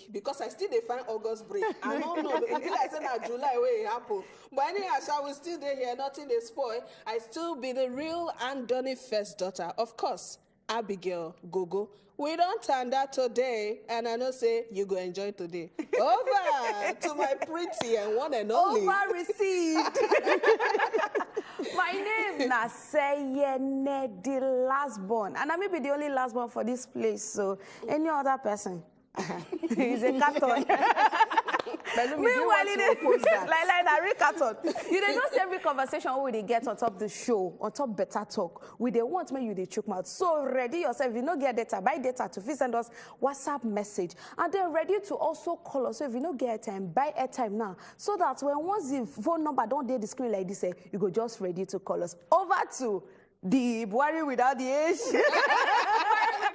break because I still dey find August break. I don't know. It be like say na July where it happen. But anyhow, shall we still dey here? Nothing dey spoil. I still be the real Andoni first daughter, of course. Abigail Gogo. We don't turn that today, and I know say you go enjoy today. Over to my pretty and one and only. Over received. My name na Sayene, the last born, and I may be the only last born for this place. So any other person is a carton. Meanwhile, like carton. You don't know every conversation we dey get on top the show, on top better talk. We dey want me you dey choke mouth. So ready yourself. If you don't get data, buy data to send us WhatsApp message, and then ready to also call us. So if you don't get airtime, buy airtime now, so that when once the phone number don't dey the screen like this, you go just ready to call us. Over to the Buhari without the H.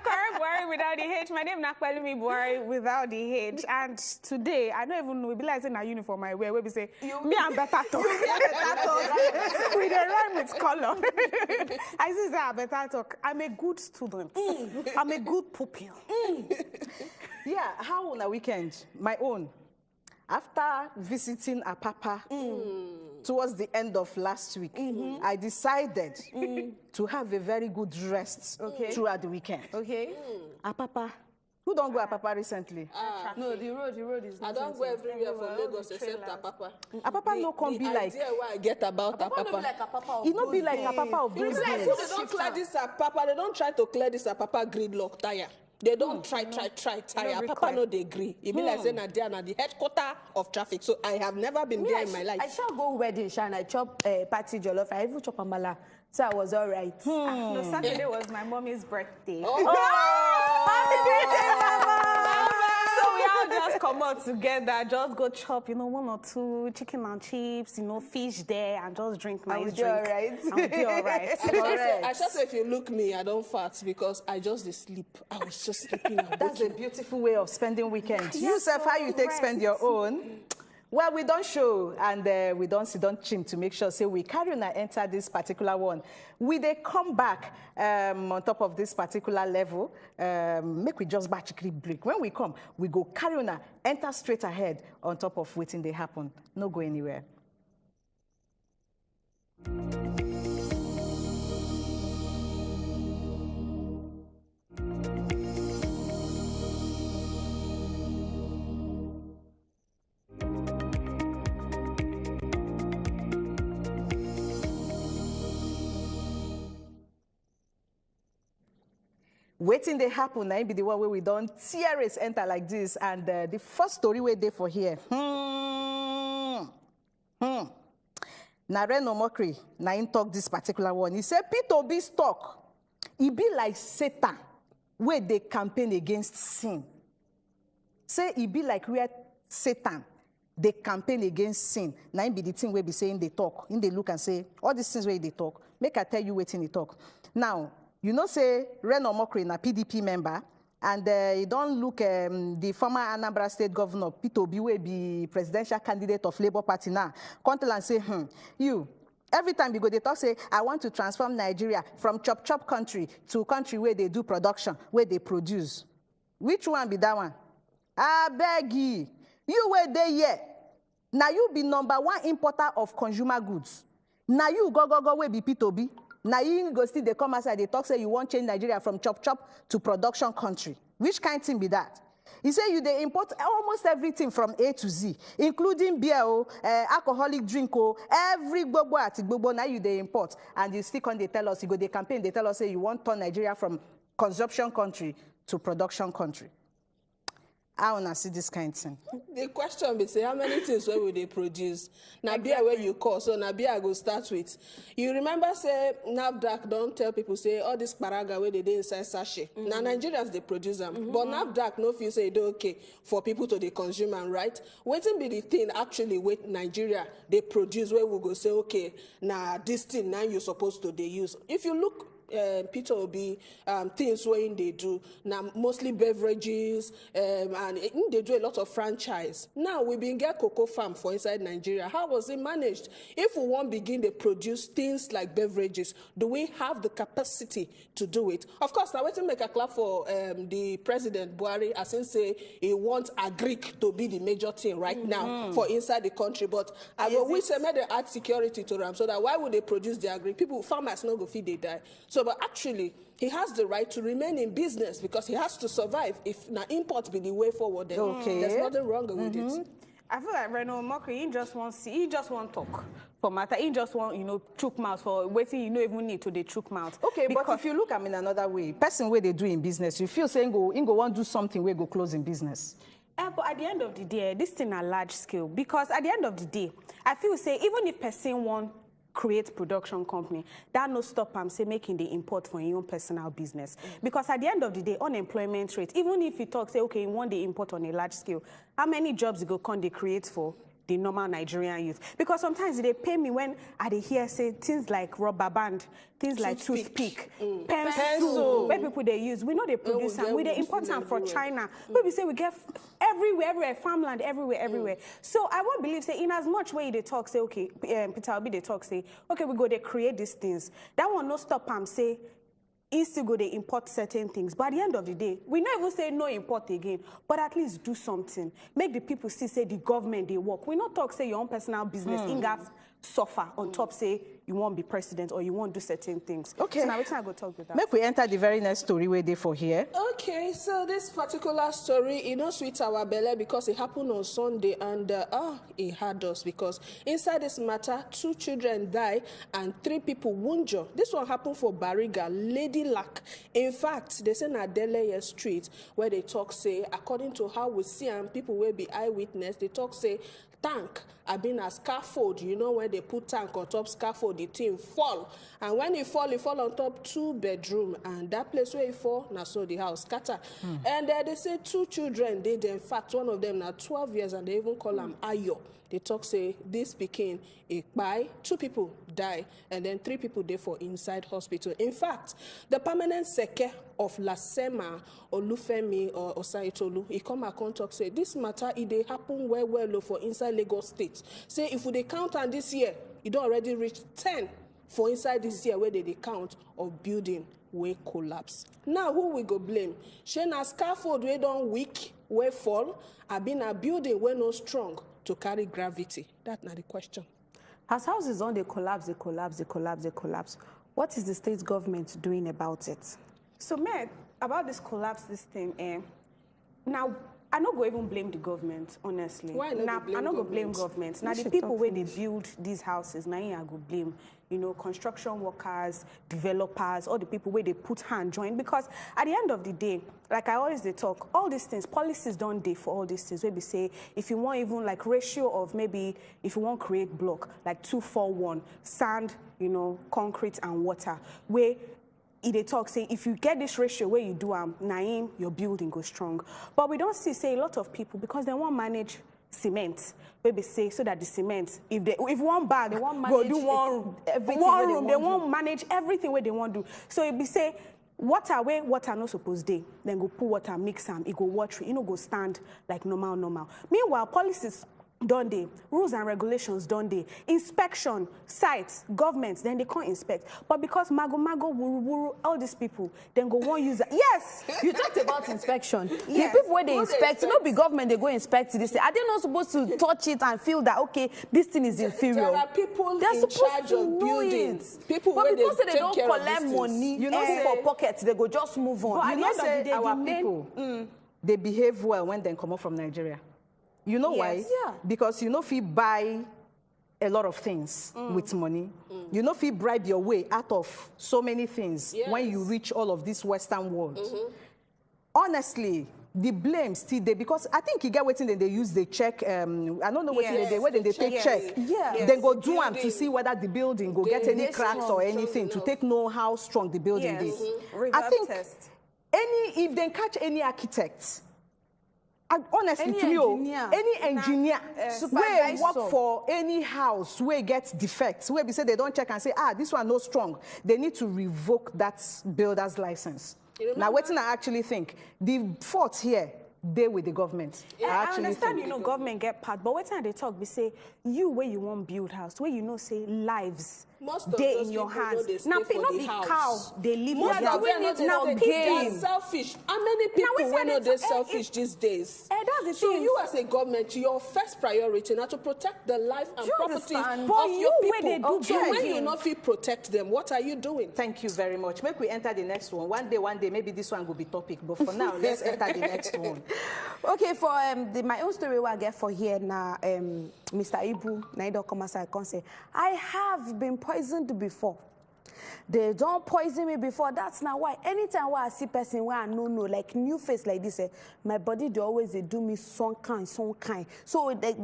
Correct Buhari without the H. My name is Nakwelumi Buhari without the H. And today, I don't even know, we be like in a uniform I wear, where we say, me and better talk. With a rhyme with color. I say that better talk. I'm a good student. I'm a good pupil. Yeah, how on a weekend? My own. After visiting Apapa towards the end of last week, I decided to have a very good rest throughout the weekend. Okay. Apapa. Who don't go Apapa recently? No, the road is not. I don't go everywhere from Lagos except Apapa. Apapa no can be like. The idea why I get about Apapa. It not be like Apapa of those days. They don't clear this Apapa. They don't try to clear this Apapa gridlock tire. They don't try tire. Papa no they agree. It be like saying that they are the headquarter of traffic. So I have never been there in my life. I shall go wedding, and I chop party jollof. I even chop amala. So I was all right. No, Saturday was my mommy's birthday. Happy birthday, Mama! So we all just come out together, just go chop, you know, 1 or 2 chicken and chips, you know, fish there, and just drink nice drink. All right. I'll be all right. I just say if you look me, I don't fart because I just dey sleep. I was just sleeping. That's a beautiful way of spending weekend. You yourself, how you take spend your own? Well, we don't show and we don't sit down chim to make sure, say we carry on and enter this particular one. We they come back on top of this particular level, make we just batchically break. When we come, we go carry on and enter straight ahead on top of waiting they happen. No go anywhere. Waiting they happen, now be the one where we don't tear it enter like this. And the first story we there for here. Na Reno mockery, na him talk this particular one. He said, P2B stock, it be like Satan, where they campaign against sin. Say it be like where Satan, they campaign against sin. Now be the thing where be saying they talk. In they look and say, all these things where they talk, make I tell you waiting they talk. Now, you know, say Reno Mokri na PDP member, and you don't look the former Anambra State Governor P2B will be presidential candidate of Labour Party now. Come tell and say, you. Every time you go, they talk say, I want to transform Nigeria from chop country to country where they do production, where they produce. Which one be that one? I beg you were there yet. Now you be #1 importer of consumer goods. Now you go will be P2B. Now you go still they come outside, they talk say you want change Nigeria from chop to production country. Which kind of thing be that? He say you they import almost everything from A to Z, including beer, alcoholic drink, every gbogbo now you they import, and you still come they tell us you go they campaign, they tell us say you want turn Nigeria from consumption country to production country. I wanna see this kind of thing. The question be say how many things where will they produce? Now beer where you call, so now beer I go start with. You remember say NAFDAC don't tell people say all this paraga where they inside sachet. Now Nigerians they produce them, but NAFDAC no feel say they okay for people to they consume and right. Waiting be the thing actually with Nigeria they produce where we go say okay now this thing now you're supposed to they use. If you look Peter Obi things when they do now, mostly beverages, and they do a lot of franchise. Now we been get cocoa farm for inside Nigeria. How was it managed? If we want begin to produce things like beverages, do we have the capacity to do it? Of course, now waiting make a clap for the President Buhari, as in say he wants agric to be the major thing right now for inside the country. But I will wish they made the add security to them so that why would they produce the agric? People, farmers not go feed, they die. So, but actually, he has the right to remain in business because he has to survive. If now import be the way forward, then there's nothing wrong with it. I feel like Reno Mokri, he just want talk for matter. He just want, chook mouth for waiting, even need to the chook mouth. Okay, because but if you look at in another way, person where they do in business, you feel saying go want do something where go close in business. But at the end of the day, this thing a large scale because at the end of the day, I feel say even if person want create production company, that no stop say making the import for your own personal business. Because at the end of the day, unemployment rate, even if you talk, say, okay, you want the import on a large scale, how many jobs go can they create for the normal Nigerian youth? Because sometimes they pay me when I hear say things like rubber band, things like toothpick, pencil, where people they use. We know they produce them. We they import them from China. But we say we get everywhere, farmland, everywhere. So I won't believe say in as much way they talk, say, okay, Peter Obi they talk, say, okay, we go they create these things. That one no stop say is still go they import certain things. But at the end of the day, we not even say no import again, but at least do something. Make the people see say the government they work. We not talk say your own personal business in that suffer on top say you won't be president or you won't do certain things. Okay. So now I go talk with that. Make we enter the very next story where they for here. Okay, so this particular story, sweet our belly because it happened on Sunday and it had us because inside this matter, 2 children die and 3 people wounded. This one happened for Bariga, Lady Luck. In fact, they say na Deleye Street where they talk say, according to how we see and people will be eyewitness, they talk say tank have been a scaffold, when they put tank on top scaffold, the thing fall. And when it fall on top 2 bedroom. And that place where it fall, now so the house scatter. And they say 2 children did. In fact, one of them now 12 years and they even call them Ayo. They talk say this became a buy, 2 people die, and then 3 people there for inside hospital. In fact, the permanent seke of Lasema or Lufemi or Osaitolu, he come and talk say this matter it happen well for inside Lagos State. Say if we count on this year, it don't already reach 10 for inside this year where they count of building where collapse. Now who we go blame? Shena scaffold where don't weak, where fall, have been a building where no strong to carry gravity. That's not the question. As houses on they collapse. What is the state government doing about it? So, man, about this collapse, this thing, now, I not go even blame the government, honestly. Why not I not go blame government. Now, the people where they build these houses, now I go blame, construction workers, developers, all the people where they put hand join. Because at the end of the day, like I always they talk, all these things, policies don't day for all these things. Where we say, if you want even like ratio of maybe, if you want create block, like 2-4-1, sand, concrete and water, where they talk say if you get this ratio where you do naim your building goes strong. But we don't see a lot of people because they won't manage cement. Maybe say so that the cement if one bag they won't go do one room they won't manage everything where they want to do. So it be say water where water not supposed to, then go put water mix them, it go water, go stand like normal. Meanwhile policies done they, rules and regulations done they, inspection, sites, governments, then they can't inspect. But because mago, wuru, all these people, then go one user. Yes! You talked about inspection. Yes. The people where they inspect, no be government, they go inspect this. Are they not supposed to touch it and feel that, okay, this thing is inferior? There are people They're in supposed charge to of know buildings. it. People but where because they they take don't care of collect these money, things. for pockets, they go just move on. But at the end of the day, our the main- people, they behave well when they come up from Nigeria. You know why? Yes. Yeah. Because if you buy a lot of things with money, if you bribe your way out of so many things when you reach all of this Western world. Honestly, the blame still there because I think you get waiting then they use the check. I don't know what Yes, they when they the take check. check. Yeah. Yes. Then go do them to Building. see whether the building go get any They cracks strong, or anything to enough. take know how strong the building Yes. is. Reverb I think test. if they catch any architect honestly, Any to me, engineer. any engineer wey supervisor. work for any house wey get defects, wey be say they don't check and say, this one no strong, they need to revoke that builder's license. Now, what I actually think, the fault here, they with the government. I actually understand, think. you know, government get part, but what time they talk, we say, you where you want build house, where you know say lives, Most of they those in your people hands. they stay Now, for not the be house. cow, they live Most in their of them doing not it now they game. are selfish. How many people we say know they they're talk- selfish these days? that's the So thing. you as a government, your first priority now to protect the life and you property understand? of But your you people. where they do So when building. you not feel protect them, what are you doing? Thank you very much. Make we enter the next one. One day, maybe this one will be topic. But for now, let's enter the next one. Okay, for my own story what I get for here now, Mr. Ibu, na he don't come aside and say, I have been poisoned before. They don't poison me before. That's not why. Anytime where I see person where I know, like new face like this, my body they always they do me some kind. So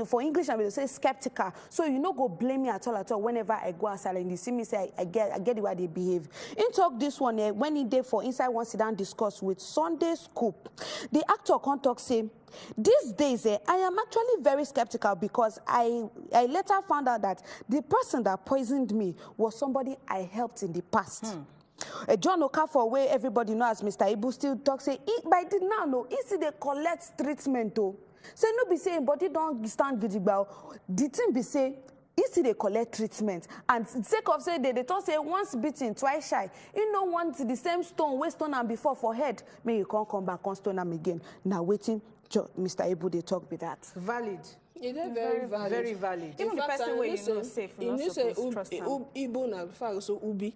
for English, I will say skeptical. So you no go blame me at all whenever I go outside and you see me say I get the way they behave. In talk this one when he did for inside one sit down discuss with Sunday Scoop, the actor can talk say. These days, I am actually very skeptical because I later found out that the person that poisoned me was somebody I helped in the past. John Okafor, where everybody knows Mr. Ibu still talk, say, but I did not know, see they collect treatment, though. Say, no be saying, body don't stand gidigba. The thing be say, see they collect treatment. And sake of say, they don't say once beaten, twice shy. You know, once the same stone, waste stone and before for head, may you can't come back on stone them again. Now waiting. Mr. Ibu, they talk with that. Valid. It is very valid. Very valid. Even the fact, person I where you listen, know safe, you you're know not say supposed to trust them. Ibu na before I so ubi.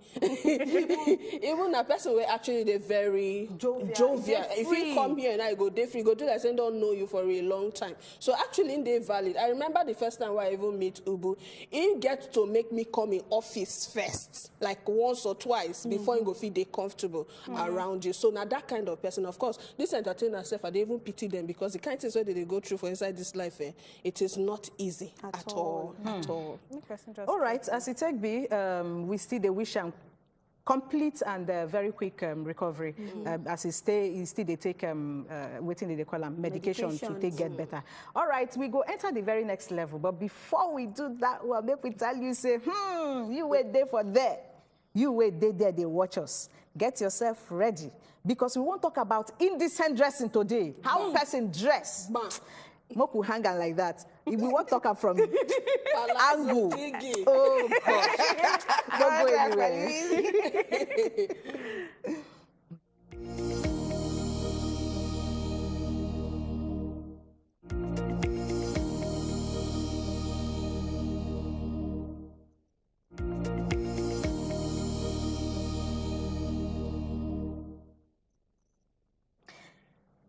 Even a person where actually they're very jovial. If you come here and I go, they free, go do that, and don't know you for a long time. So actually, they're valid. I remember the first time I even meet Ubu, he gets to make me come in office first, like once or twice before he go feel they comfortable around you. So now that kind of person, of course, this entertainer self, I even pity them because the kind of things where they go through for inside this life, it is not easy at all. All right, as it take be, we still the wish and complete and very quick recovery. As he still they take waiting they call them medication to take get better. All right, we go enter the very next level. But before we do that, well, make we tell you say, you wait there for there. You wait there, they watch us. Get yourself ready because we won't talk about indecent dressing today. How person dress. Moku hang on like that. If we want to talk from angle. Oh gosh. Don't go anywhere.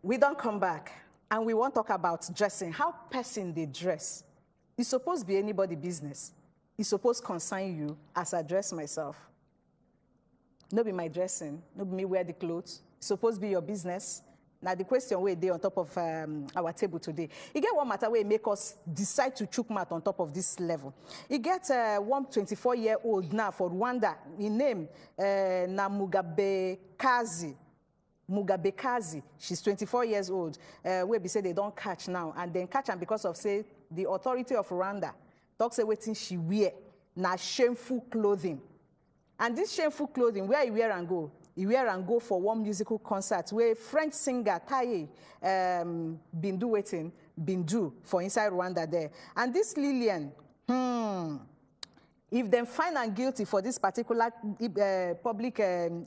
We don't come back. And we want to talk about dressing. How person they dress. It's supposed to be anybody business. It's supposed to concern you as I dress myself. No be my dressing. No be me wear the clothes. It's supposed to be your business. Now the question where they on top of our table today. You get one matter where make us decide to chook mat on top of this level. You get one 24-year-old now for Rwanda. His name na Mugabe Kazi, she's 24 years old, where we say they don't catch now, and then catch her because of, say, the authority of Rwanda talks say wetin she wear, na shameful clothing. And this shameful clothing, where you wear and go? You wear and go for one musical concert where French singer Taye been do for inside Rwanda there. And this Lillian, if them find her guilty for this particular public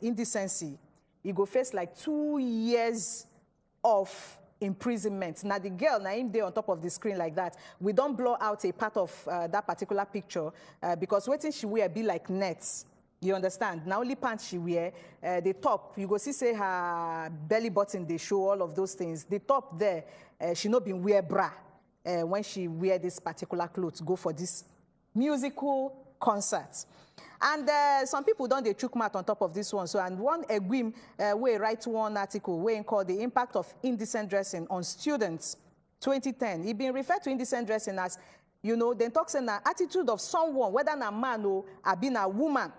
indecency, you go face like 2 years of imprisonment. Now the girl, now in there on top of the screen like that, we don't blow out a part of that particular picture because waiting she wear be like nets. You understand? Now only pants she wear, the top, you go see say her belly button, they show all of those things. The top there, she not been wear bra when she wear this particular clothes, go for this musical concert. And some people don't they chook mat on top of this one. So, and one Egwim way write one article where called The Impact of Indecent Dressing on Students 2010. He been referred to indecent dressing as, you know, then talks in the attitude of someone, whether a man or been a woman,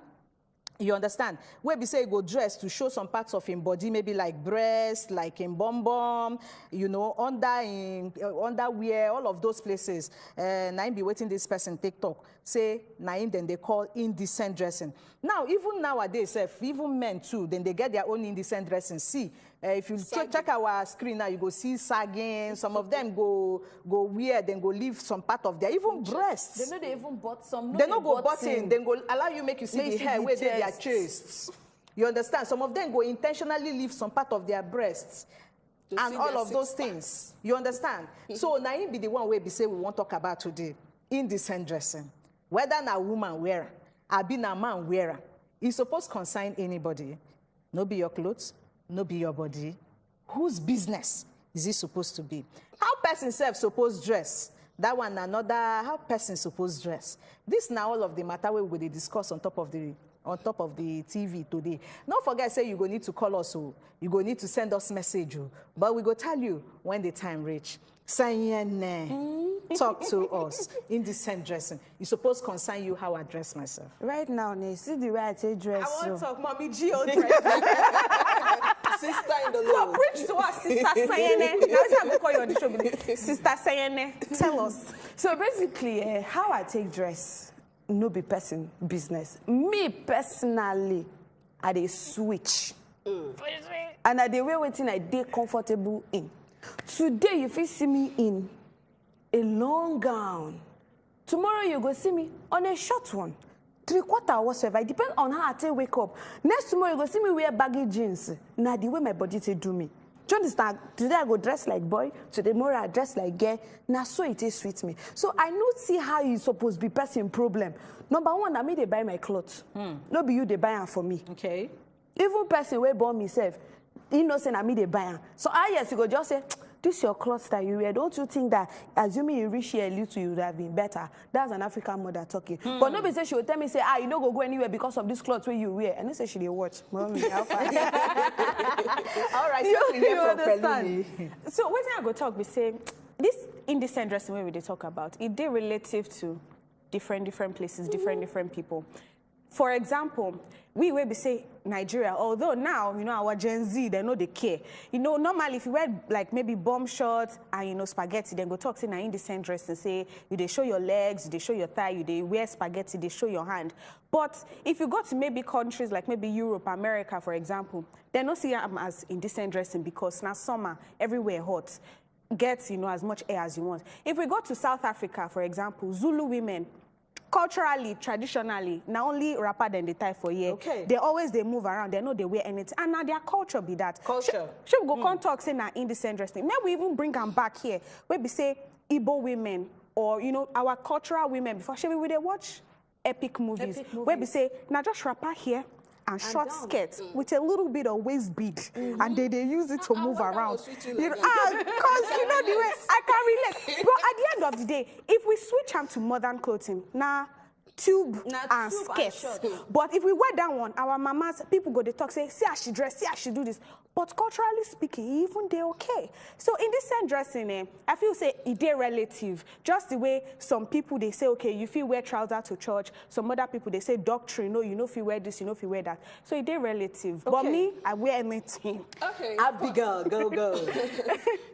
You understand? Where we say go dress to show some parts of him body, maybe like breast, like in bum, you know, underwear, all of those places. Naim be waiting this person TikTok. Say Naim, then they call indecent dressing. Now, even nowadays, even men too, then they get their own indecent dressing. See, if you check our screen now, you go see sagging. Some of them go wear, then go leave some part of their even breasts. They know they even bought some. They no go button. Then go allow you make you see the hair where they their chests. You understand? Some of them go intentionally leave some part of their breasts. And all of those things. You understand? So Naim be the one where we say we won't talk about today. Indecent dressing. Whether na woman wear, or be na man wear, it's supposed to concern anybody. No be your clothes, no be your body. Whose business is it supposed to be? How person self supposed dress? That one another, how person supposed dress? This now all of the matter we will discuss on top of the TV today. Don't forget, say you go need to call us, you go need to send us message, but we go tell you when the time reach. Talk to us. Indecent dressing. It's supposed to concern you how I dress myself. Right now, see the way I say dress. I want to talk, Mommy Gio dress. Sister in the Lord. So preach to us, Sister Sayene. Now it's time to call you on the show. Sister Sayene, tell us. So basically, how I take dress, no be person business. Me personally, I dey switch. And I dey wear wetin I dey comfortable in. Today, you fit see me in a long gown. Tomorrow, you go see me on a short one. 3/4 whatsoever. It depends on how I take wake up. Next tomorrow, you go see me wear baggy jeans. Now, the way my body take do me. Do you understand? Today, I go dress like boy. Today, tomorrow, I dress like girl. Now, so it is sweet me. So, I don't see how you supposed to be person problem. Number one, I me they buy my clothes. No be you, they buy them for me. Okay. Even person wey born myself, he know say na me dey buy am. So yes, you go just say, this your clothes that you wear. Don't you think that assuming you reach here a little, you would have been better? That's an African mother talking. But nobody say she will tell me say, you no go anywhere because of this clothes where you wear. And they say she dey watch. Mommy, how far? All right, You understand? So when I go talk, we say this indecent dressing way we dey talk about, it dey relative to different places, different people. For example, we will be say Nigeria, although now, you know, our Gen Z, they know they care. You know, normally if you wear like maybe bomb shorts and, you know, spaghetti, then go talk say na indecent dress and say, you they show your legs, you they show your thigh, you they wear spaghetti, they show your hand. But if you go to maybe countries like maybe Europe, America, for example, they don't see them as indecent dressing because now summer, everywhere hot. Get, you know, as much air as you want. If we go to South Africa, for example, Zulu women, culturally, traditionally, not only wrapper than they tie for year. Okay. They move around. They know they wear anything. And now their culture be that. Culture. Should we go come talk say na indecent dressing? Maybe we even bring them back here. Where we say Igbo women or, you know, our cultural women before. Should we they watch epic movies? Where we say, now just wrapper here and short skirts with a little bit of waist bead. And they use it to move around. Because you know the way I can relate. But at the end of the day, if we switch them to modern clothing, now tube and skirts. But if we wear that one, our mamas, people go they talk, say, see how she dress, see how she do this. But culturally speaking, even they okay. So in this same dressing, I feel say it they relative. Just the way some people they say, okay, you feel wear trousers to church. Some other people they say doctrine, no, you know if you wear this, you know if you wear that. So it they relative. Okay. But me, I wear anything. Okay. Abigail, go.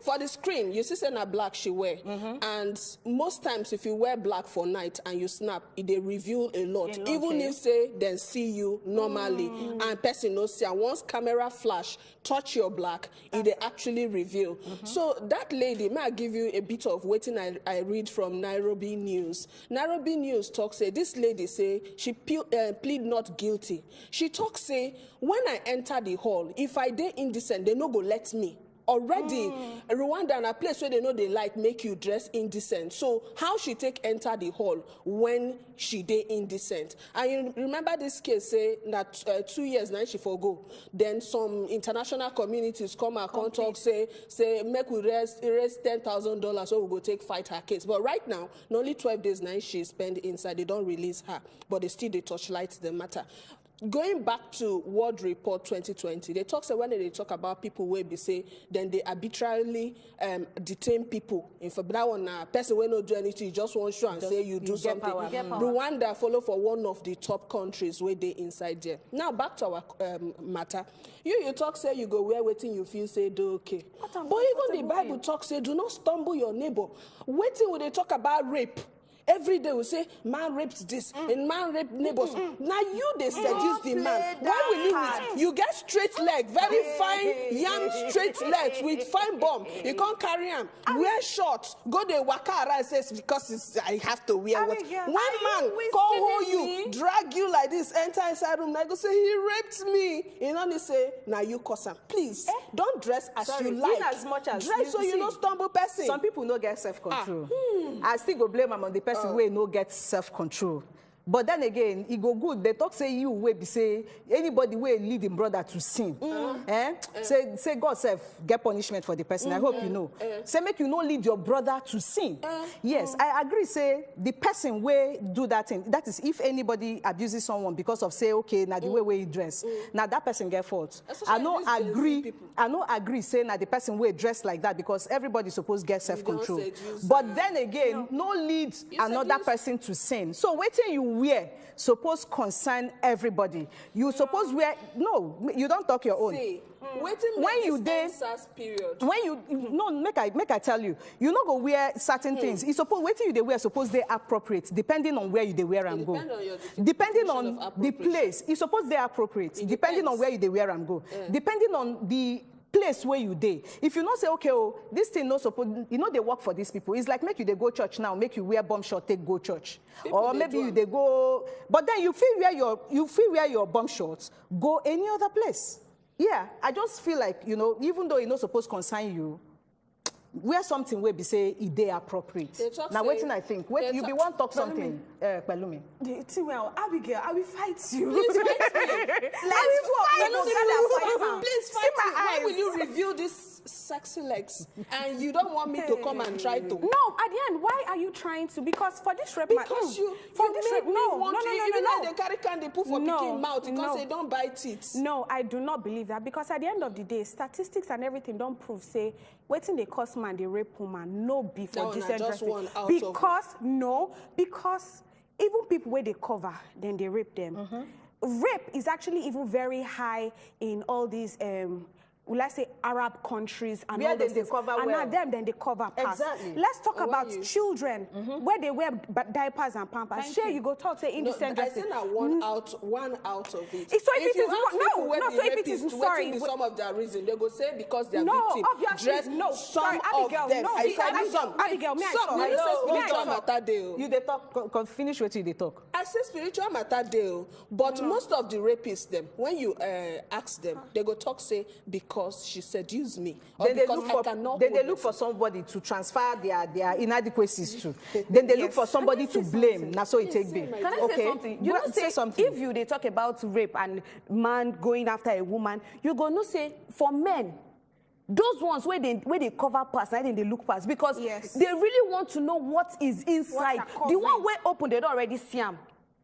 For the screen, you see say na black she wear. And most times if you wear black for night and you snap, it they reveal a lot. Even if say then see you normally and person no see, and once camera flash, touch your black, it they actually reveal. So that lady, may I give you a bit of waiting I read from Nairobi News. Nairobi News talks say, this lady say, she plead not guilty. She talks say, when I enter the hall, if I dey indecent, they no go let me. Already, Rwanda and a place where they know they like make you dress indecent. So how she take enter the hall when she dey indecent? And you remember this case, say that 2 years now she forgo. Then some international communities come and come talk, say make we raise $10,000 so we go take fight her case. But right now, not only 12 days now she spend inside, they don't release her, but they still they torchlight the matter. going back to World Report 2020, they talk, say when they talk about people where they say, then they arbitrarily detain people. If that one person will not do anything, you just want to show and say you do something. Rwanda follow for one of the top countries where they inside there. Now back to our matter. You talk, say you go where waiting you feel say do okay. But even the Bible talk, say do not stumble your neighbor. Waiting when they talk about rape. Every day we say, man rapes this, and man rape neighbors. Now you, they seduce the man. Why will you you get straight leg, very fine, young straight legs with fine bum. You can't carry them. Wear shorts. Go the waka around and says, because I have to wear what. One man call hold you, drag you like this, enter inside room, and go say, he raped me. You know, they say, now you cause him. Please, don't dress as you like. As much as dress so you don't stumble person. Some people don't get self-control. I still go blame them on the person who no get self-control. But then again, it go good. They talk say you will be say anybody will lead him brother to sin. Say God self get punishment for the person. I hope you know. Say make you not lead your brother to sin. Yes, I agree. Say the person will do that thing. That is if anybody abuses someone because of say okay now the way he dress. Now that person get fault. I no agree. I no agree saying that the person will dress like that because everybody supposed get self-control. But then again, no lead another person to sin. So waiting you wear suppose concern everybody. You suppose wear no, you don't talk your own. See, when you did period. When you no make I tell you, you not go wear certain things. It's suppose waiting you they wear suppose they appropriate depending on where you they wear and go. Depending on the place, it's suppose they appropriate. Depending on where you they wear and go. Depending on the place where you dey. If you not say okay, oh, this thing no suppose, you know they work for these people. It's like make you they go church now, make you wear bomb short, take go church, or maybe you they go. But then you feel wear your bomb shorts, go any other place. Yeah, I just feel like even though it not supposed to concern you, wear something where be say it they appropriate. Now waiting, I think. Wait, you be want talk something, Pelumi. Well, Abigail, I will fight you. Please fight me. Please fight me. Why will you review this sexy legs and you don't want me to come and try to? No, at the end, why are you trying to? Because for this rape, because you made me want to. Even like they carry candy put for picking mouth because they don't bite it. No, I do not believe that because at the end of the day, statistics and everything don't prove say waiting they cause man they rape woman no be for decent dressing. Because even people where they cover then they rape them. Rape is actually even very high in all these will I say Arab countries and all those things. And now them then they cover pass. Exactly. Let's talk about children where they wear diapers and pampers. Sure, you go talk say indecent dressing. I think one out of it. So if it is sorry, some of their reason they go say because they are victim dress some of them. I said some. Abigail, may I talk? You they talk finish what you they talk. I say spiritual matter deal, but most of the rapists them when you ask them they go talk say because she seduced me or then because I cannot. Then they look for somebody to transfer their inadequacies to. Then they look for somebody to blame. Now so it take be. Can I say something? You know say something. If you they talk about rape and man going after a woman, you go no say for men. Those ones where they cover past, I think they look past because they really want to know what is inside. The one where open, they don't already see them.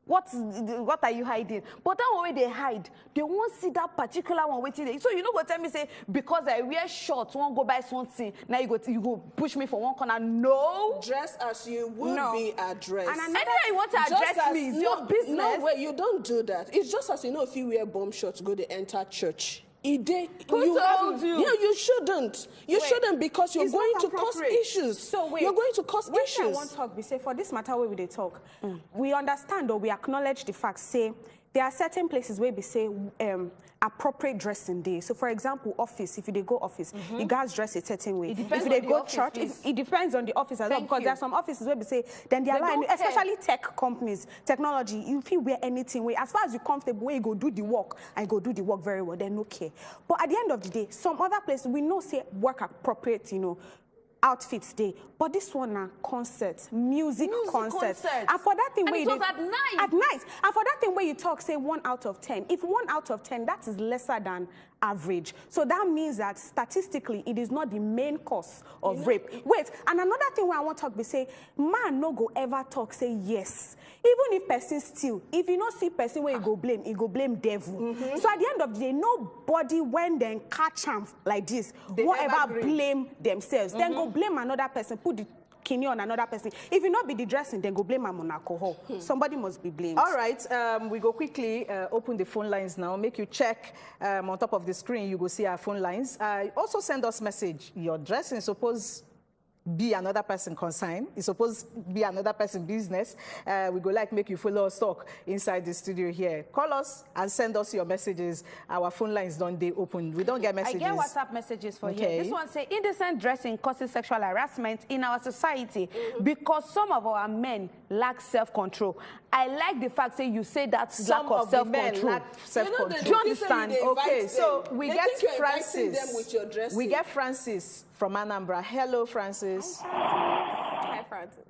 What are you hiding? But that one where they hide, they won't see that particular one waiting there. So you know what tell me say because I wear shorts, won't go buy something. Now you go push me for one corner. No, dress as you would be addressed. And anyway, you want to address me, it's your business. No way, you don't do that. It's just as if you wear bomb shorts, go to enter church. Who told you? Yeah, you shouldn't. You shouldn't because you're going to cause issues. So wait, you're going to cause issues. I want to talk, we say for this matter where we they talk, we understand or we acknowledge the fact. Say there are certain places where we say appropriate dressing day. So for example, office. If you they go office, you guys dress a certain way. If they go church, it depends on the office as well. Because there are some offices where we say then they are especially tech companies, technology. If you wear anything, way as far as you're comfortable, where you go do the work, I go do the work very well. Then okay. But at the end of the day, some other places we know say work appropriate, outfits day, but this one now concerts, music concerts. And for that thing where you at night. And for that thing where you talk say 1 out of 10. If 1 out of 10 that is lesser than average. So that means that statistically, it is not the main cause of rape. Wait, and another thing where I want to talk, we say, man no go ever talk, say yes. Even if person steal, if you not see person where you go blame devil. So at the end of the day, nobody when then catch him like this, whatever blame themselves, then go blame another person, put the kidney on another person. If you not be the dressing, then go blame them on alcohol. Somebody must be blamed. All right, we go quickly open the phone lines now. Make you check on top of the screen. You go see our phone lines. Also send us message. Your dressing suppose be another person consign. It's supposed to be another person business. We go like make you follow us talk inside the studio here. Call us and send us your messages. Our phone lines don't they open. We don't get messages. I get WhatsApp messages for here. This one say indecent dressing causes sexual harassment in our society because some of our men lack self-control. I like the fact that you say that lack of self-control. Do you understand? Okay, so we get Francis. We get Francis from Anambra. Hello, Francis. Hi, Francis.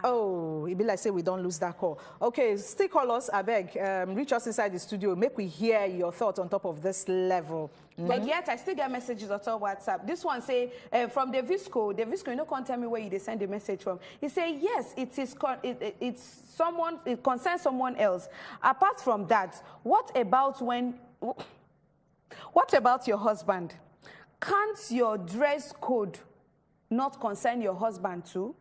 Oh, it be like say we don't lose that call. Okay, still call us, I beg. Reach us inside the studio. Make we hear your thoughts on top of this level. But yet, I still get messages on top WhatsApp. This one say, from the Visco, you know, can't tell me where they send the message from. He say, yes, it's someone, it concerns someone else. Apart from that, what about your husband? Can't your dress code not concern your husband too?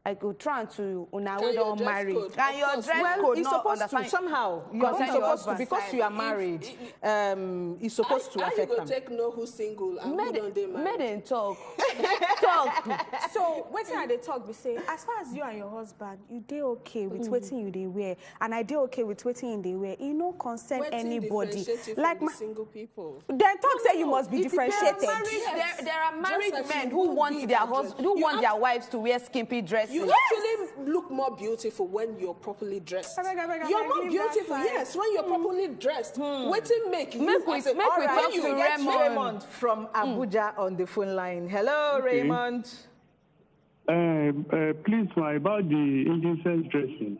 I go try to we don't marry. And your dress code it's not supposed to somehow. You're supposed to because you are married. It's supposed to affect them. You go take know who's single and who don't they marry. Made talk. So waiting at the talk, we say, as far as you and your husband, you dey okay with waiting you they wear, and I dey okay with waiting in they wear. You no concern anybody. Like single people. Then talk say you must be differentiated. There are married men who want their husband, who want their wives to wear skimpy dresses. You actually look more beautiful when you're properly dressed. You're more beautiful, yes, when you're properly dressed. Waiting make you. Make we talk to Raymond from Abuja on the phone line. Hello, Raymond. Please, about the indecent dressing.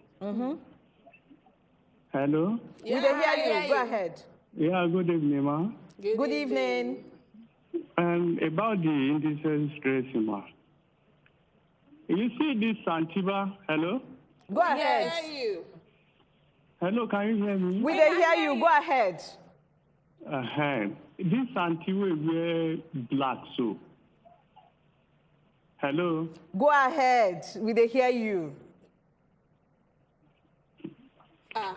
Hello? Yeah, we can hear you. Go ahead. Yeah, good evening, ma. Good evening. About the indecent dressing, ma. You see this Santiba? Hello? Go ahead. We hear you. Hello, can you hear me? We can hear you. Go ahead. This Santiba wear black, so. Hello? Go ahead. We dey hear you.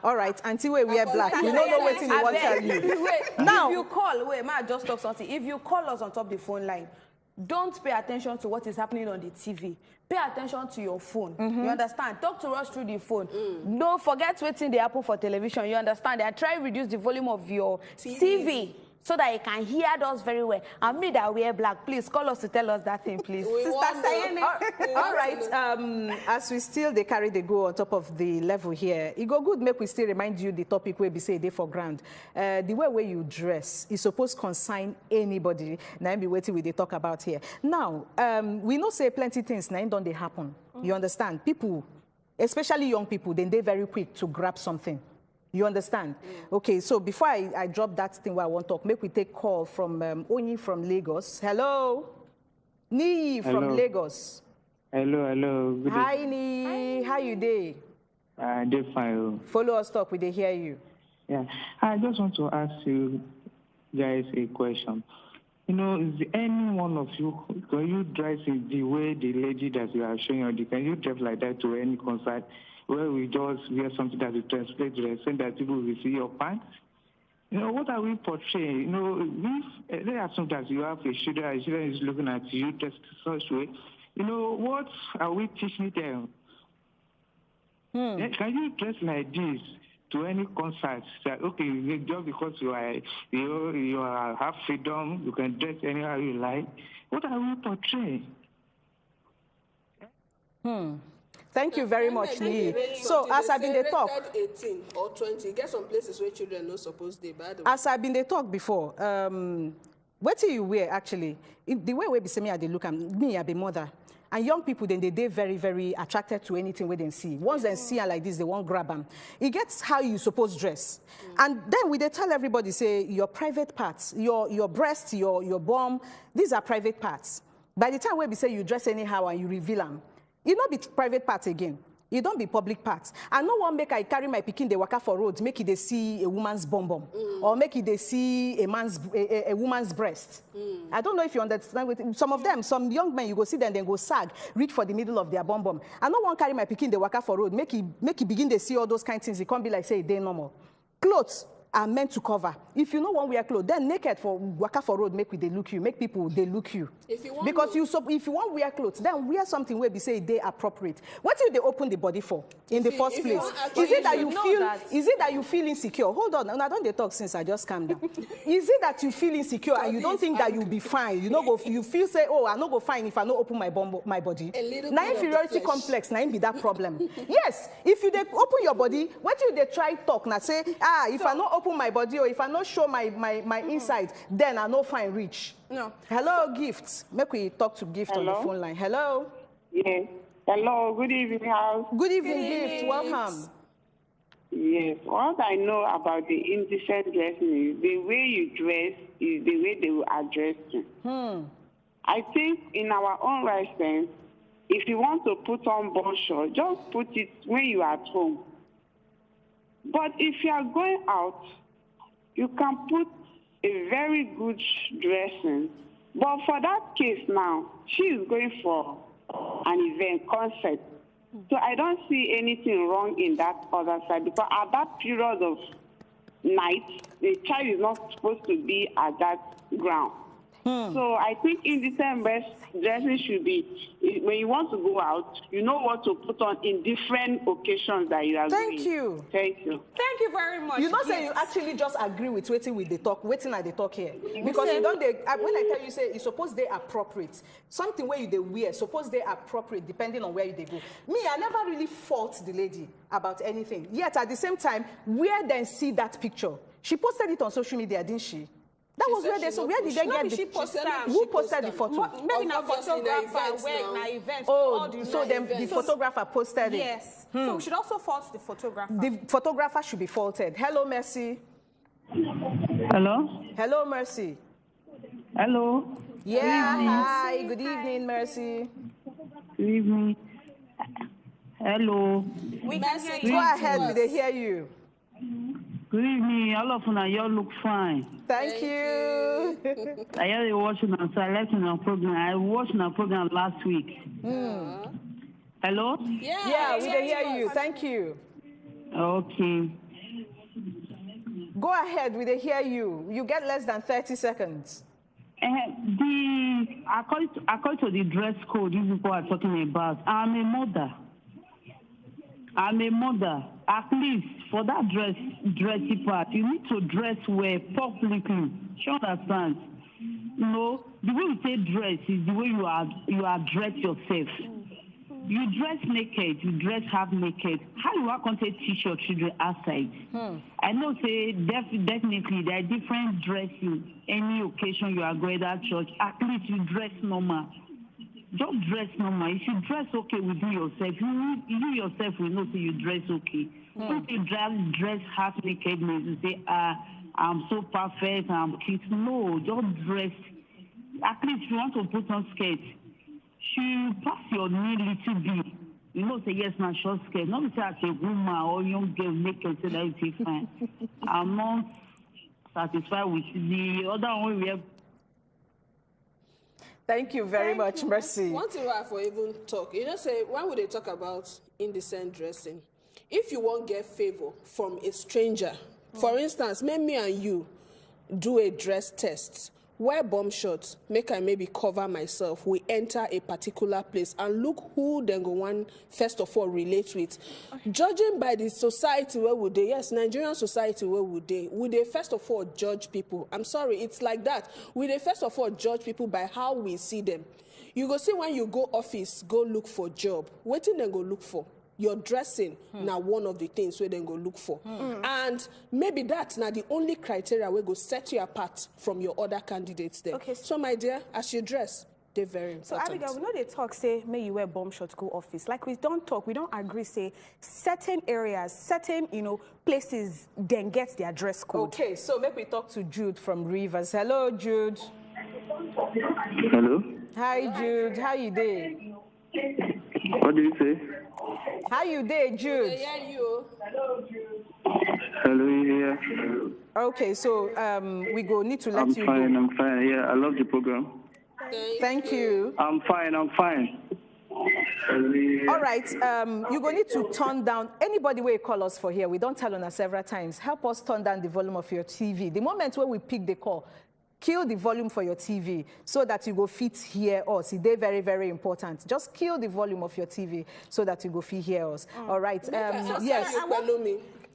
All right, Auntie, we wear black. We don't know what we want to tell you. Now, if you call, may I just talk something? If you call us on top of the phone line, don't pay attention to what is happening on the TV. Pay attention to your phone. You understand? Talk to us through the phone. Don't forget waiting the happen for television. You understand? I try to reduce the volume of your TV so that you can hear us very well. And me that wear black, please call us to tell us that thing, please. All right. As we still they carry the go on top of the level here, it go good make we still remind you the topic where we say they for ground. The way you dress is supposed to consign anybody. Now be waiting we they talk about here. Now we know say plenty things now don't they happen. You understand? People, especially young people, then they're very quick to grab something. You understand? Okay, so before I drop that thing where I want to talk, make we take call from Onyi from Lagos. Hello? Nii from Lagos. Hello. Good Hi, Nii. How you day? They fine. Follow us talk, we dey hear you. Yeah, I just want to ask you guys a question. You know, is any one of you, can you dress in the way the lady that you are showing on can you dress like that to any concert? Where we just wear something that will translate to the extent that people will see your pants. You know, what are we portraying? You know, if there are sometimes you have a children is looking at you just such way, you know, what are we teaching them? Can you dress like this to any concert? That, okay, just because you have freedom, you can dress anyhow you like. What are we portraying? Thank you very much, Nii. So, as I've been the talk, 18 or 20, get some places where children not supposed to be. As I've been the talk before, what do you wear actually? The way we be saying me, I look at me, I be mother. And young people, then they very, very attracted to anything where they see. Once they see her like this, they won't grab them. It gets how you supposed dress. And then they tell everybody, say, your private parts, your breast, your bum, these are private parts. By the time we say you dress anyhow and you reveal them, it not be private parts again. It don't be public parts. And no one make I carry my pikin they waka for road, make it they see a woman's bum or make it they see a woman's breast. I don't know if you understand. With some of them, some young men, you go see them, then go sag, reach for the middle of their bum. And no one carry my pikin they waka for road, make it begin they see all those kind of things. It can't be like say they normal. Clothes are meant to cover. If you know one wear clothes, then naked for waka for road, make look you, make people they look you. If you want because if you want wear clothes, then wear something where we say they appropriate. What if they open the body for in the first place? Is it that you feel? Is it that you feel insecure? Hold on, and I don't talk since I just calmed down. Is it that you feel insecure and you don't think that you'll be fine? You know, you feel say, oh, I no go fine if I no open my body. Now inferiority complex, now be that problem. Yes, if you they open your body, what if they try talk now say, if I no open my body or if I not show my inside, then I no find reach. No. Hello, Gift. Make we talk to Gift on the phone line. Hello. Yes. Hello. Good evening, house. Good evening, Gift. Welcome. Yes. What I know about the indecent dressing is the way you dress is the way they will address you. I think in our own right sense, if you want to put on bum short, just put it when you are at home. But if you are going out, you can put a very good dressing. But for that case now, she is going for an event, concert. So I don't see anything wrong in that other side because at that period of night, the child is not supposed to be at that ground. So I think indecent dressing should be, when you want to go out, you know what to put on in different occasions that you are going. Thank you. Thank you. Thank you very much. You know, say you actually just agree with waiting with the talk, waiting at the talk here. Because you don't, when I tell you, say, it's supposed they appropriate. Something where you they wear, suppose they appropriate depending on where you they go. Me, I never really fault the lady about anything. Yet at the same time, where then see that picture? She posted it on social media, didn't she? That was where they, so where did they get the, who posted the photo? Maybe not photographer, when na events. So then the photographer posted it. Yes. So we should also fault the photographer. The photographer should be faulted. Hello, Mercy. Hello? Hello, Mercy. Hello? Yeah, hi. Good evening, Mercy. Good evening. Hello? We can hear you. Go ahead, we they hear you. Good evening. All of you all look fine. Thank you. I had a watching so I left in our program. I watched our program last week. Hello? Yeah, we they hear you. Thank you. Okay. Go ahead, we they hear you. You get less than 30 seconds. According to the dress code these people are talking about, I'm a mother. At least for that dressy part, you need to dress well publicly. You understand? You know, the way you say dress is the way you address yourself. You dress naked, you dress half naked. How you want to teach your children outside? I know, say definitely there are different dressing. Any occasion you are going at church, at least you dress normal. Just dress normal. If you dress okay within yourself, you yourself will know that you dress okay. If you dress half nakedness, you say, I'm so perfect, I'm cute. No, just dress. At least if you want to put on skirt, you pass your knee little bit. You know, say, yes, my short skirt. Not because a woman or young girl naked say that it's fine. I'm not satisfied with the other one we have. Thank you very much, Mercy. One thing I for even talk, you know, say, why would they talk about indecent dressing? If you won't get favor from a stranger, for instance, me and you do a dress test, wear bum shorts, make I maybe cover myself, we enter a particular place and look who then go one, first of all, relate with. Judging by the society where would they, yes, Nigerian society where would they first of all judge people? I'm sorry, it's like that. Would they first of all judge people by how we see them? You go see when you go office, go look for job. What thing then go look for? Your dressing now one of the things where then go look for. And maybe that's now the only criteria where go set you apart from your other candidates there. Okay. So my dear, as you dress, They're very So important. Abigail, we know they talk say may you wear bomb shot go office. Like we don't talk, we don't agree say certain areas, certain places then get their dress code. Okay, so maybe we talk to Jude from Rivers. Hello, Jude. Hello? Hi, Jude. How you doing? What did you say? How you doing, Jude? Yeah, you. Hello, yeah. Okay, so we go need to let you I'm go. fine. Yeah, I love the program. Thank you. I'm fine. All right, you go need to turn down, anybody will call us for here, we don't tell on us several times, help us turn down the volume of your TV. The moment when we pick the call, kill the volume for your TV so that you go fit hear us. It's very, very important. Just kill the volume of your TV so that you go fit hear us. All right, yes.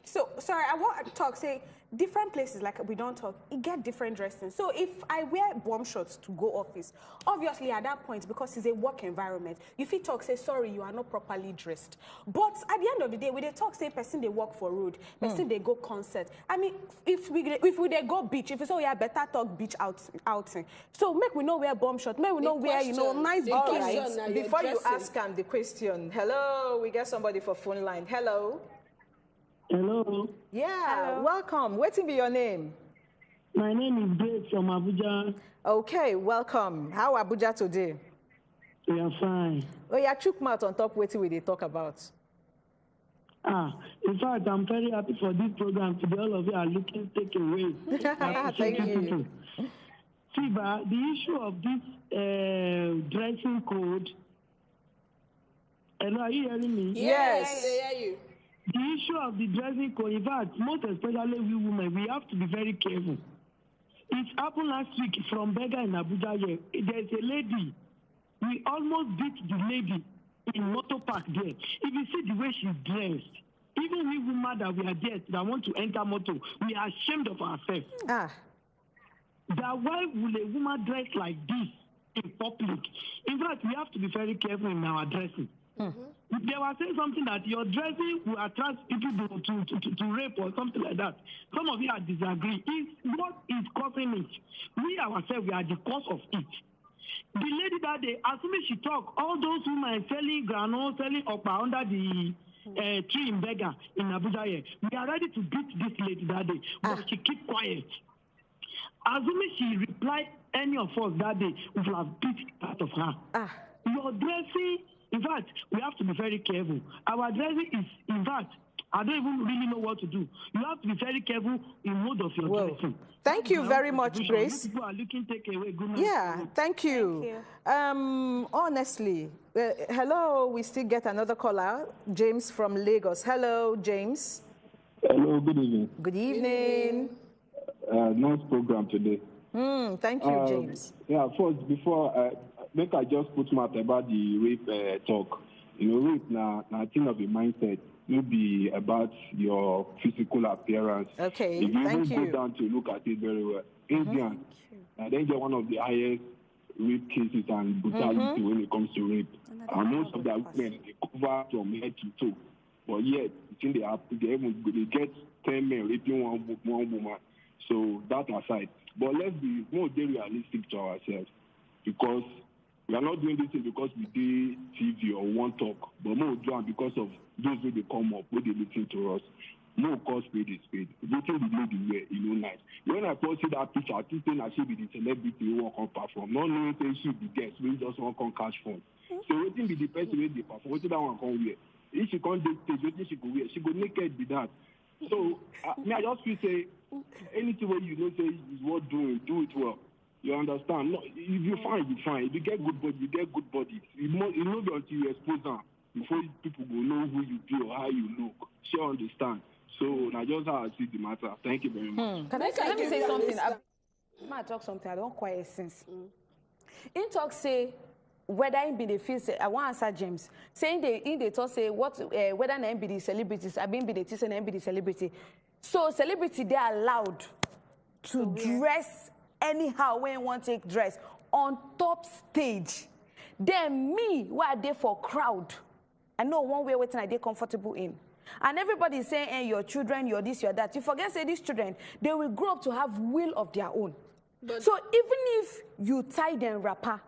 So, sorry, I want to talk, say, different places, like we don't talk, it get different dressing. So if I wear bomb shorts to go office, obviously at that point, because it's a work environment, you fit talk, say, sorry, you are not properly dressed. But at the end of the day, when they talk, say, person they work for road, person they go concert. I mean, if we they go beach, if we say, oh, yeah, better talk beach outing. So make we know where bomb shot, make we know where, nice big All clothes. right, before you ask the question, hello, we get somebody for phone line. Hello. Hello. Yeah, welcome. What be your name? My name is Grace from Abuja. Okay, welcome. How Abuja today? We are fine. Oh, yeah, chook mouth on top waiting we they talk about. In fact, I'm very happy for this program. Today, all of you are looking take away. Thank you. Fiba, the issue of this dressing code. Hello, are you hearing me? Yes. They hear you. The issue of the dressing code, in fact, most especially we women, we have to be very careful. It happened last week from Bega in Abuja here. There's a lady. We almost beat the lady in motor park there. If you see the way she's dressed, even we women that we are there that want to enter motor, we are ashamed of ourselves. That why will a woman dress like this in public? In fact, we have to be very careful in our dressing. They were saying something that your dressing will attract people to rape or something like that. Some of you are disagree. It's what is causing it. We ourselves, we are the cause of it. The lady that day, as soon as she talk, all those women selling granola, selling okpa under the tree in Bega in Abuja here, we are ready to beat this lady that day, but she keep quiet. As soon as she replied any of us that day, we will have beat out of her. Your dressing. In fact, we have to be very careful. Our dressing is, in fact, I don't even really know what to do. You have to be very careful in mode of your dressing. Thank you very much, Grace. People are looking take away. Good night. Yeah, thank you. Honestly, hello, we still get another caller, James from Lagos. Hello, James. Hello, good evening. Good evening. Nice program today. Thank you, James. Yeah, first, before make I just put mouth about the rape talk. Rape now thing of a mindset. Will be about your physical appearance. Okay, if you thank even you. go down to look at it very well, Indian, they get one of the highest rape cases and brutality when it comes to rape. And most of the women they cover from head to toe, but yet they get 10 men raping one woman. So that aside, but let's be more realistic to ourselves, because we are not doing this thing because we do TV or one talk, but more do it because of those who they come up, who they listen to us. More cause spade is spade. Everything we made the way, nice. When I posted that picture, I think I should be the celebrity who won't come perform. Not knowing they should be guests, we just won't come cash phone. So waiting be the person where they perform, waiting that one come wear. If she can't date stage, waiting she go wear. She go naked be that. So I just feel say anything where say is worth doing, do it well. You understand? No, if you fine, you fine. If you get good body, you get good body. You know until you expose them before people will know who you be or how you look. She understand. So I just how I see the matter. Thank you very much. Let me say something. I talk something. I don't quite sense. In talk say whether it be the feel say I want answer James saying they talk say what whether I be the celebrities I been be the teacher and be the celebrity. So celebrity they are allowed to dress anyhow when you want to take dress on top stage. Then me where I dey for crowd, I know one way waiting I dey comfortable in. And everybody is saying, your children, you're this, you're that. You forget, say these children, they will grow up to have will of their own. So even if you tie them wrapper,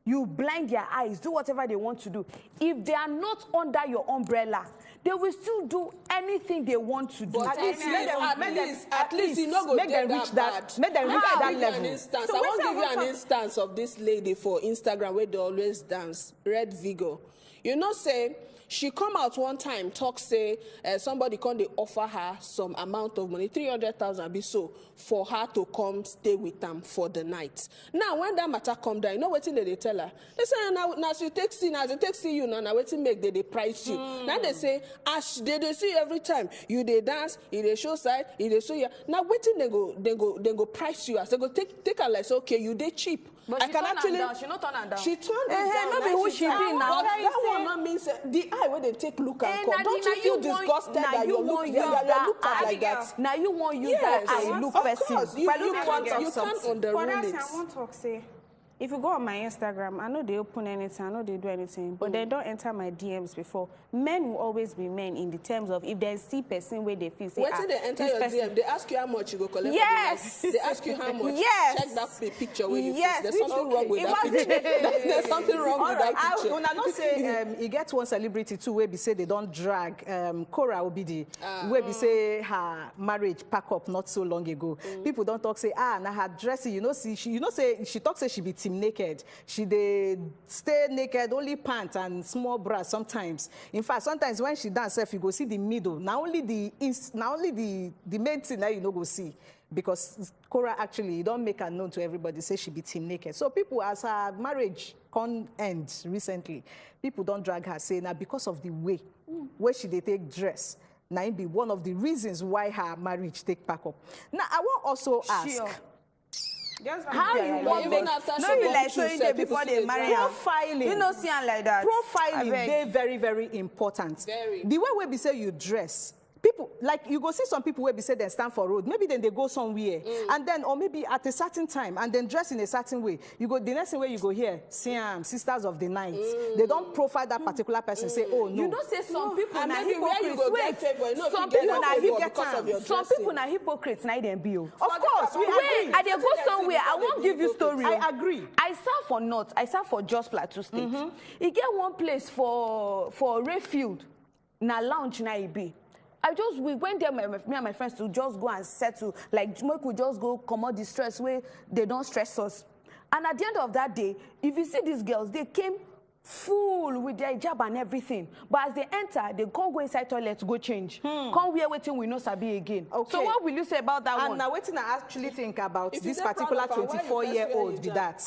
you blind their eyes, do whatever they want to do. If they are not under your umbrella, they will still do anything they want to do. But at least you know go make get them reach that bad. make them reach I that give you an level. instance. So I won't wetin give you I an want instance of this lady for Instagram where they always dance, Red Vigo. You know, say she come out one time, talk say somebody come they offer her some amount of money, 300,000 be so, for her to come stay with them for the night. Now when that matter come down, you know what they tell her? They say now as you take see you now waiting make they price you. Now they say as they see you every time you they dance, they show side, they show you. Now waiting they go price you as they go take her like say, okay, you they cheap. But I she can turn actually am down. She not turn am down. She turned it down. no be who she be now. But that one not means the eye when they take look and come. Don't you feel disgusted that you look like that? Now you want use Yes, that eye look of person. course. You can't For underrule that, it. I want to talk say, if you go on my Instagram, I know they open anything, I know they do anything, but they don't enter my DMs before. Men will always be men in the terms of if they see person where they feel say, Wait till they enter your DM, they ask you how much you go collect. Yes. For the life. They ask you how much. Yes. Check that picture where you Yes. post. There's something wrong with that picture. There's something wrong with that picture. When I not say you get one celebrity too where be say they don't drag Cora Obidi where be say her marriage pack up not so long ago. People don't talk say now her dressing she talks say she be team naked. She they stay naked, only pants and small bra sometimes. In fact, sometimes when she dance, if you go see the middle, not only the main thing that you know go see. Because Cora actually don't make her known to everybody, say she be team naked. So people, as her marriage con end recently, people don't drag her, say now because of the way where she they take dress. Now it be one of the reasons why her marriage take back up. Now I want also ask. Sure. How you want make no be like showing them before they marry am. Profiling. You know see am like that. Profiling Abeg. they very, very important. Very. The way we be say you dress. People, like you go see some people where be say they stand for road. Maybe then they go somewhere. And then, or maybe at a certain time, and then dress in a certain way. You go, the next thing where you go here, Siam, Sisters of the Night. They don't profile that particular person, say, oh no. You know say some people And na maybe where you go get hypocrites. favor, you know, if Some you get people na that favor hypocrites. because of your Some dressing. people na hypocrites na dem be o. Of course, we Wait, agree. I dey go somewhere. I won't give you story. I agree. I serve for North. I serve for Jos Plateau State. E get one place for Rayfield. Na lounge na e be. We went there, me and my friends, to just go and settle. Like, we could just go comot the stress where they don't stress us. And at the end of that day, if you see these girls, they came full with their hijab and everything. But as they enter, they can't go inside toilet to go change. Come wear waiting we know sabi again. Okay. So what will you say about that one? And now waiting I actually think about If this you're proud particular of her, why you first 24-year-old wear be hijab? that.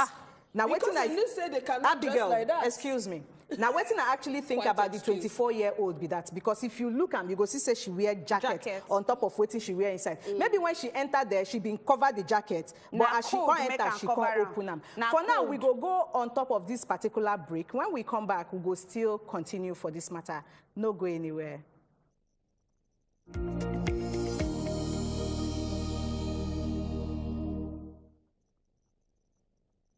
Now Because waiting you say they cannot dress Abigail, like that. excuse me. Now waiting I actually think Quite about the excuse. 24-year-old be that. Because if you look and you go see say she wear jacket on top of waiting she wear inside. Maybe when she entered there, she been cover the jacket. But Na as she cold can't make enter, am she cover can't am. open them. Na For now, cold. we go on top of this particular break. When we come back, we go still continue for this matter. No go anywhere.